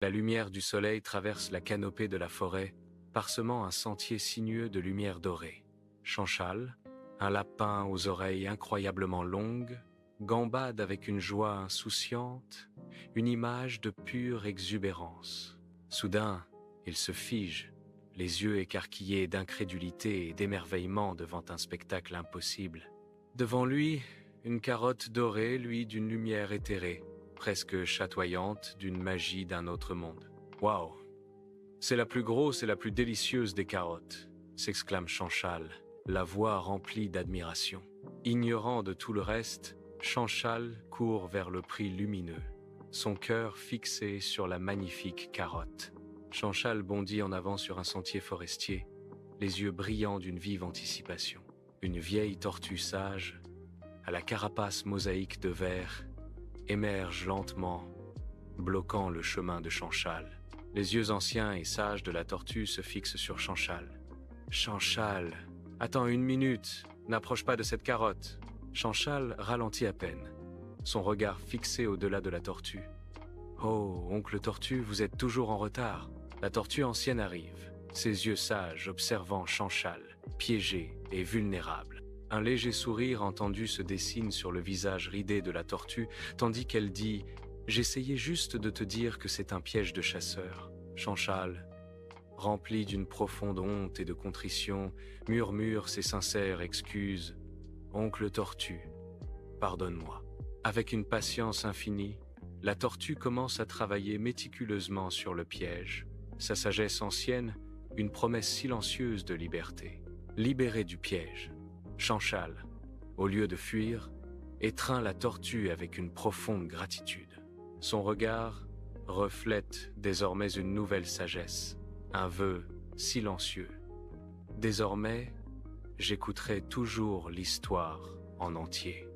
La lumière du soleil traverse la canopée de la forêt, parsemant un sentier sinueux de lumière dorée. Chanchal, un lapin aux oreilles incroyablement longues, gambade avec une joie insouciante, une image de pure exubérance. Soudain, il se fige, les yeux écarquillés d'incrédulité et d'émerveillement devant un spectacle impossible. Devant lui, une carotte dorée, lui d'une lumière éthérée, presque chatoyante, d'une magie d'un autre monde. « Waouh! C'est la plus grosse et la plus délicieuse des carottes !» s'exclame Chanchal, la voix remplie d'admiration. Ignorant de tout le reste, Chanchal court vers le prix lumineux, son cœur fixé sur la magnifique carotte. Chanchal bondit en avant sur un sentier forestier, les yeux brillants d'une vive anticipation. Une vieille tortue sage, à la carapace mosaïque de verre, émerge lentement, bloquant le chemin de Chanchal. Les yeux anciens et sages de la tortue se fixent sur Chanchal. « Chanchal, attends une minute, n'approche pas de cette carotte. » Chanchal ralentit à peine, son regard fixé au-delà de la tortue. « Oh, oncle Tortue, vous êtes toujours en retard. » La tortue ancienne arrive, ses yeux sages observant Chanchal, piégé et vulnérable. Un léger sourire entendu se dessine sur le visage ridé de la tortue, tandis qu'elle dit « J'essayais juste de te dire que c'est un piège de chasseur. » Chanchal, rempli d'une profonde honte et de contrition, murmure ses sincères excuses. « Oncle Tortue, pardonne-moi. » Avec une patience infinie, la tortue commence à travailler méticuleusement sur le piège. Sa sagesse ancienne, une promesse silencieuse de liberté. Libéré du piège, Chanchal, au lieu de fuir, étreint la tortue avec une profonde gratitude. Son regard reflète désormais une nouvelle sagesse, un vœu silencieux. Désormais, j'écouterai toujours l'histoire en entier.